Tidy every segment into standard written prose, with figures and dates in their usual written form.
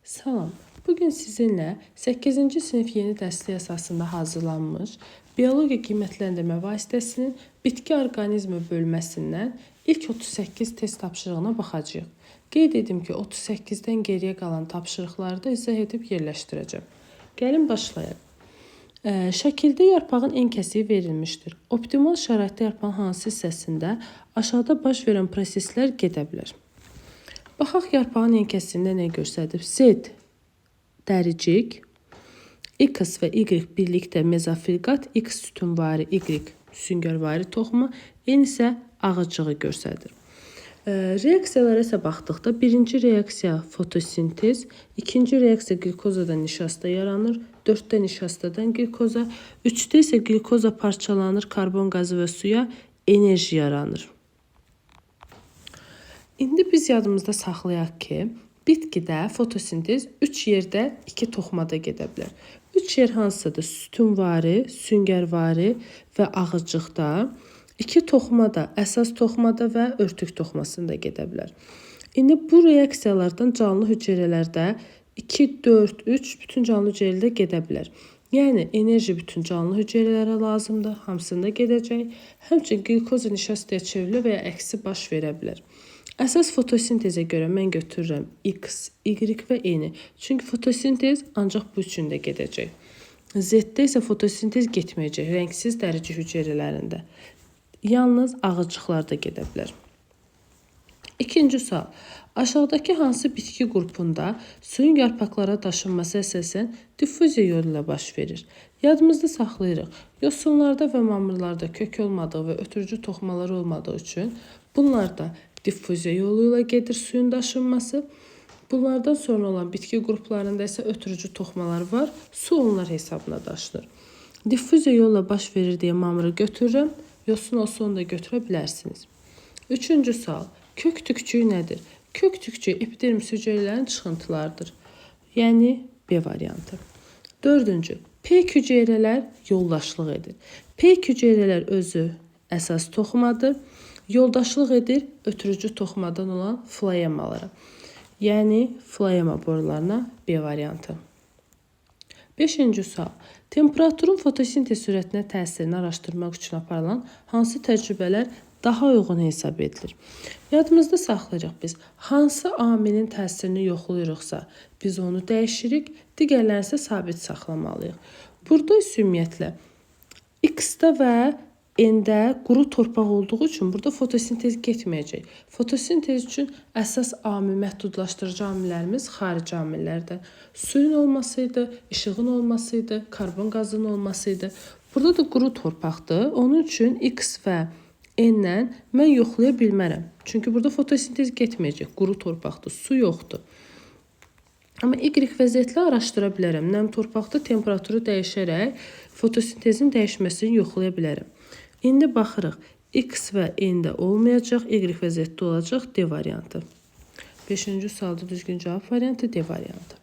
Salam. Bugün sizinlə 8-ci sinif yeni dərslik əsasında hazırlanmış biologiya qiymətləndirmə vasitəsinin bitki orqanizmi bölməsindən ilk 38 test tapşırığına baxacağıq. Qeyd edim ki, 38-dən geriyə qalan tapşırıqları da izah edib yerləşdirəcəm. Gəlin başlayaq. Şəkildə yarpağın ən kəsiyi verilmişdir. Optimal şəraitdə yarpağın hansı hissəsində aşağıda baş verən proseslər gedə bilər? Baxaq yarpağın ən kəsiyində nə göstərir? Z dəricik, X və Y birlikdə mezofilqat, X sütunvari, Y süngərvari toxumu, N isə ağacığı göstərir. Reaksiyalara isə baxdıqda birinci reaksiya fotosintez, ikinci reaksiya glikozadan nişasta yaranır, 4-də nişastadan glikoza, 3-də isə glikoza parçalanır, karbon qazı və suya enerji yaranır. İndi biz yadımızda saxlayaq ki, bitkidə fotosintez 3 yerdə 2 toxumada gedə bilər. 3 yer hansıdır? Sütunvari, süngərvari və ağacıqda. 2 toxumada, əsas toxumada və örtük toxumasında gedə bilər. İndi bu reaksiyalardan canlı hüceyrələrdə 2, 4, 3 bütün canlı hüceyrələrdə gedə bilər. Yəni, enerji bütün canlı hüceyrələrə lazımdır, hamısında gedəcək. Həmçinin glikoza nişastaya çevrilir və ya əksi baş verə bilər. Əsas fotosintezə görə mən götürürəm X, Y və N. Çünki fotosintez ancaq bu üçündə gedəcək. Z-də isə fotosintez getməyəcək, rəngsiz dərici hüceyrələrində. Yalnız ağacıqlarda gedə bilər. İkinci sual. Aşağıdakı hansı bitki qrupunda suyun yarpaqlara daşınması əsasən diffuziya yolu ilə baş verir? Yadımızda saxlayırıq. Yosunlarda və mamırlarda kök olmadığı və ötürücü toxumalar olmadığı üçün bunlarda diffuziya yolu ilə gedir suyun daşınması. Bunlardan sonra olan bitki qruplarında isə ötürücü toxumalar var. Su onlar hesabına daşınır. Diffuziya yolla baş verir deyə mamırı götürürəm. Yosun olsa onu da götürə bilərsiniz. Üçüncü sual. Kök tükçüyü nədir? Kök tükçüyü epidermis hüceyrələrin çıxıntılarıdır. Yəni B variantı. Dördüncü. Peyk hüceyrələr yoldaşlıq edir. Peyk hüceyrələr özü əsas toxumadır. Yoldaşlıq edir ötürücü toxumadan olan floemalara. Yəni floema borularına B variantı. Beşinci sual. Temperaturun fotosintez sürətinə təsirini araşdırmaq üçün aparılan hansı təcrübələr daha uyğun hesab edilir? Yadımızda saxlayırıq biz. Hansı amilin təsirini yoxlayırıqsa, biz onu dəyişirik, digərlərini isə sabit saxlamalıyıq. Burada ümumiyyətlə X-də və N-də quru torpaq olduğu üçün burada fotosintez getməyəcək. Fotosintez üçün əsas amil, məhdudlaşdırıcı amillərimiz xarici amillərdir. Suyun olmasıydı, işığın olmasıydı, karbon qazının olmasıydı. Burada da quru torpaqdır. Onun üçün X və N-lə mən yoxlaya bilmərəm. Çünki burada fotosintez getməyəcək. Quru torpaqdır, su yoxdur. Amma Y və Z-lə araşdıra bilərəm. Nəm torpaqda temperaturu dəyişərək fotosintezin dəyişməsini yoxlaya bilərəm. İndi baxırıq. X və N-də olmayacaq, Y və Z-də olacaq D variantı. 5-ci sualda düzgün cavab variantı D variantı.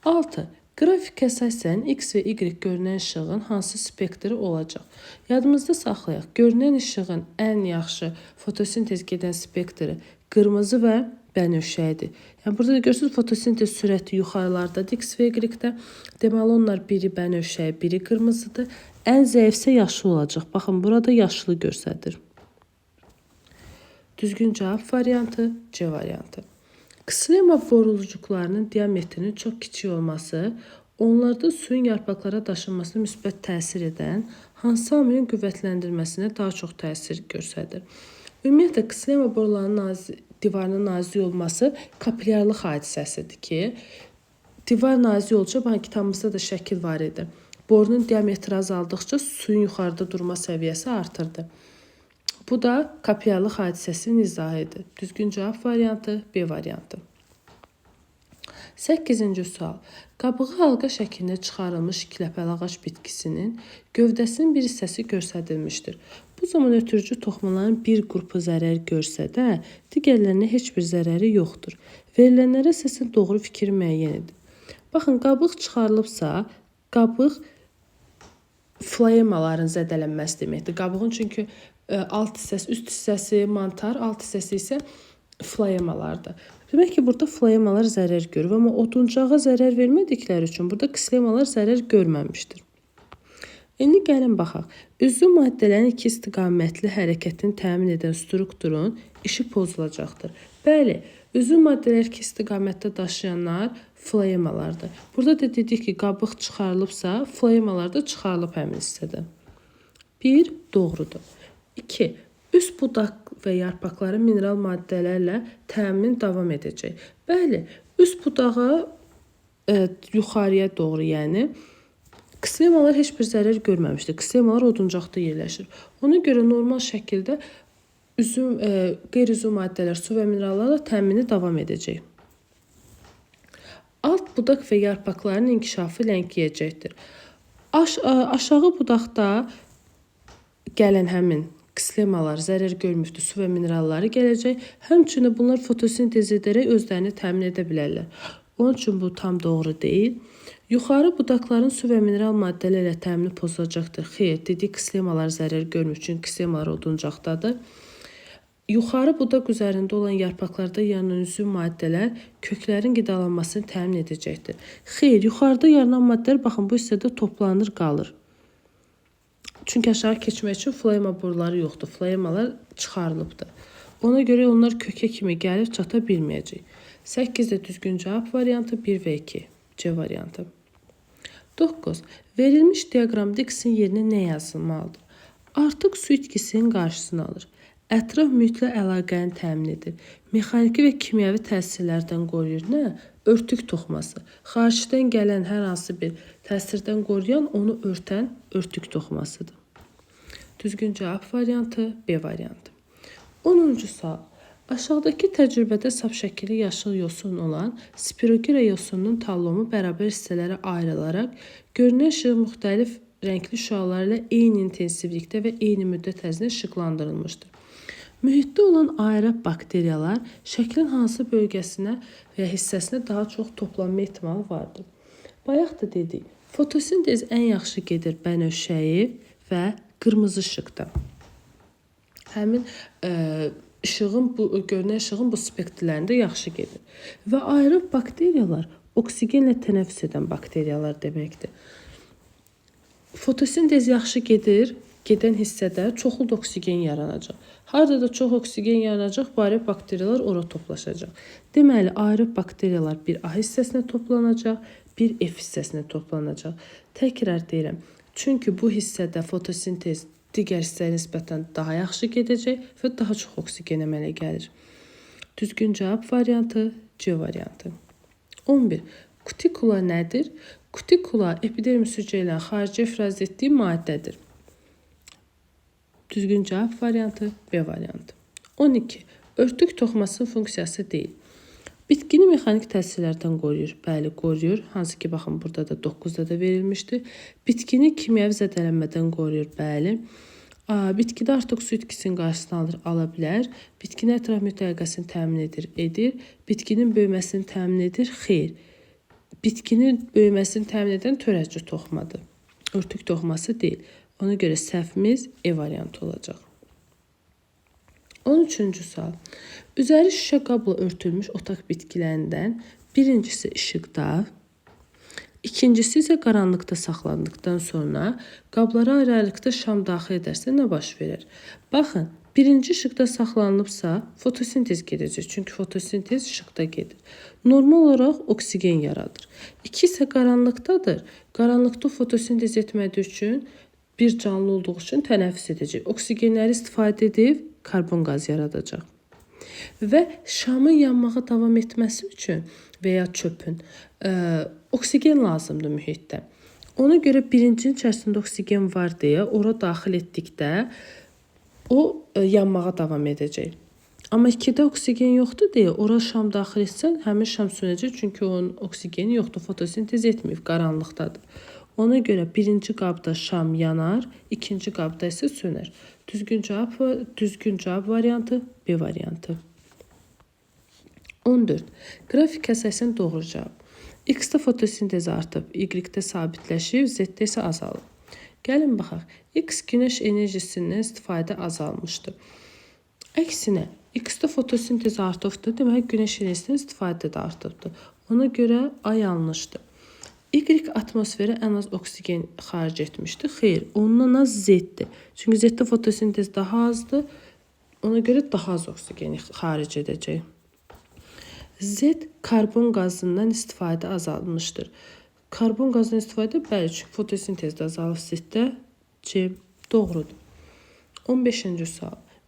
6. Qrafik əsasən X və Y görünən işığın hansı spektri olacaq? Yadımızda saxlayaq. Görünən işığın ən yaxşı fotosintez gedən spektri qırmızı və bənövşəyidir. Yəni, burada da görürsünüz, fotosintez sürəti yuxarılardadır X və Y-də. Deməli, onlar biri bənövşəyi, biri qırmızıdır. Ən zəifsə yaşlı olacaq. Baxın, burada yaşlı göstərir. Düzgün cavab variantı C variantı. Ksilema borulucuqlarının diametrinin çox kiçik olması, onlarda suyun yarpaqlara daşınmasına müsbət təsir edən hansı amilin qüvvətləndirməsinə daha çox təsir göstərir? Ümumiyyətlə, ksilema borularının divarının nazik olması kapilyarlıq hadisəsidir ki, divar nazik olacaq, baxın, kitabımızda da şəkil var idi. Borunun diametri azaldıqca suyun yuxarıda durma səviyyəsi artırdı. Bu da kapilyarlıq hadisəsinin izahıdır. Düzgün cavab variantı B variantı. 8-ci sual. Qabığı halqa şəklində çıxarılmış ikiləpəli ağac bitkisinin gövdəsinin bir hissəsi göstərilmişdir. Bu zaman ötürücü toxumaların bir qrupu zərər görsə də, digərlərinə heç bir zərəri yoxdur. Verilənlərə əsasən doğru fikir müəyyən edin. Baxın, qabıq çıxarılıbsa, qabıq floemaların zədələnməsi deməkdir. Qabığın çünki alt hissəsi, üst hissəsi mantar, alt hissəsi isə floemalardır. Demək ki, burada fleymalar zərər görür, amma oduncağa zərər vermədikləri üçün burada ksemalar zərər görməmişdir. İndi gəlin baxaq. Üzvü maddələrin iki istiqamətli hərəkətini təmin edən strukturun işi pozulacaqdır. Bəli, üzvü maddələr iki istiqamətdə daşıyanlar fleymalardır. Burada da dedik ki, qabıq çıxarılıbsa, fleymalar da çıxarılıb həmin hissədə. 1. Doğrudur. 2. Üst budaq və yarpaqların mineral maddələrlə təmin davam edəcək. Bəli, üst budağa yuxarıya doğru, yəni ksemalar heç bir zərər görməmişdir. Ksemalar oduncaqda yerləşir. Ona görə normal şəkildə qeyri-üzv maddələr, su və minerallarla təmini davam edəcək. Alt budaq və yarpaqların inkişafı ləngiyəcəkdir. Aşağı budaqda gələn həmin ksemalar zərər görmüşdür, su və mineralları gələcək. Həmçinin bunlar fotosintez edərək özlərini təmin edə bilərlər. Onun üçün bu tam doğru deyil. Yuxarı budaqların su və mineral maddələrlə təmini pozulacaqdır. Xeyr, dedik ksemalar zərər görmür, çünki ksemalar oduncaqdadır. Yuxarı budaq üzərində olan yarpaqlarda yaranan üzvü maddələr köklərin qidalanmasını təmin edəcəkdir. Xeyr, yuxarıda yaranan maddələr baxın bu hissədə toplanır, qalır. Çünki aşağı keçmək üçün fleyma boruları yoxdur. Fleymalar çıxarılıbdır. Ona görə onlar kökə kimi gəlib çata bilməyəcək. 8-də düzgün cavab variantı 1 və 2. C variantı. 9. Verilmiş diaqramda X-in yerinə nə yazılmalıdır? Artıq su itkisinin qarşısını alır. Ətraf mühitlə əlaqəni təmin edir. Mexaniki və kimyəvi təsirlərdən qoruyur. Nə? Örtük toxuması. Xaricdən gələn hər hansı bir təsirdən qoruyan, onu örtən örtük toxumasıdır. Düzgün cavab variantı B variantı. 10-cu sual. Aşağıdakı təcrübədə sap şəkilli yaşıl yosun olan spirogira yosununun tallomu bərabər hissələrə ayrılaraq görünən işıq müxtəlif rəngli şüalarla eyni intensivlikdə və eyni müddət ərzində işıqlandırılmışdır. Mühitdə olan aerab bakteriyalar şəklin hansı bölgəsinə və hissəsinə daha çox toplanma ehtimalı vardır. Bayaq da dedik, fotosintez ən yaxşı gedir bənövşəyi və qırmızı işıqda. Həmin görünən işığın bu spektrlərində yaxşı gedir. Və aerob bakteriyalar oksigenlə tənəffüs edən bakteriyalar deməkdir. Fotosintez yaxşı gedən hissədə çoxlu oksigen yaranacaq. Harada da çox oksigen yaranacaq, bu aerob bakteriyalar ora toplaşacaq. Deməli, aerob bakteriyalar bir A hissəsinə toplanacaq, bir F hissəsinə toplanacaq. Təkrar deyirəm, çünki bu hissədə fotosintez digər hissəyə nisbətən daha yaxşı gedəcək və daha çox oksigen əmələ gəlir. Düzgün cavab variantı C variantı. 11. Kutikula nədir? Kutikula epidermis hüceyrələrin xarici ifraz etdiyi maddədir. Düzgün cavab variantı B variantı. 12. Örtük toxumasının funksiyası deyil. Bitkini mexanik təsirlərdən qoruyur. Bəli, qoruyur. Hansı ki, baxın, burada da 9-da da verilmişdir. Bitkini kimyəvi zədələnmədən qoruyur. Bəli. Bitkidə artıq su itkisinin qarşısını ala bilər. Bitkinin ətraf mühit əlaqəsini təmin edir. Bitkinin böyüməsini təmin edir. Xeyr. Bitkinin böyüməsini təmin edən törədici toxumadır. Örtük toxuması deyil. Ona görə səhvimiz E variantı olacaq. 13-cü sual. Üzəri şüşə qabla örtülmüş otaq bitkilərindən birincisi işıqda, ikincisi isə qaranlıqda saxlandıqdan sonra qablara ayrı-ayrılıqda şam daxil edərsə nə baş verir? Baxın, birinci işıqda saxlanılıbsa fotosintez gedəcək. Çünki fotosintez işıqda gedir. Normal olaraq oksigen yaradır. İki isə qaranlıqdadır. Qaranlıqda fotosintez etmədiyi üçün bir canlı olduğu üçün tənəffüs edəcək. Oksigenləri istifadə edib karbon qaz yaradacaq. Və şamın yanmağa davam etməsi üçün və ya çöpün oksigen lazımdır mühitdə. Ona görə birincinin içərisində oksigen var deyə ora daxil etdikdə o yanmağa davam edəcək. Amma 2-də oksigen yoxdur deyə ora şam daxil etsən həmin şam sönəcək, çünki onun oksigeni yoxdur, fotosintez etməyib, qaranlıqdadır. Ona görə birinci qabda şam yanar, ikinci qabda isə sönər. Düzgün cavab variantı B variantı. 14. Qrafik əsasən doğru cavab. X-də fotosintez artıb, Y-də sabitləşib, Z-də isə azalıb. Gəlin baxaq. X günəş enerjisindən istifadə azalmışdır. Əksinə, X-də fotosintez artıbdır, demək günəş enerjisindən istifadə də artıbdır. Ona görə A yanlışdır. Y atmosferə ən az oksigen xaric etmişdir. Xeyr, ondan az Z-dir. Çünki Z-də fotosintez daha azdır. Ona görə daha az oksigen xaric edəcək. Z karbon qazından istifadə azalmışdır. Karbon qazından istifadə bəli, çünki fotosintezdə azalıb Z-də C doğrudur. 15-ci sual.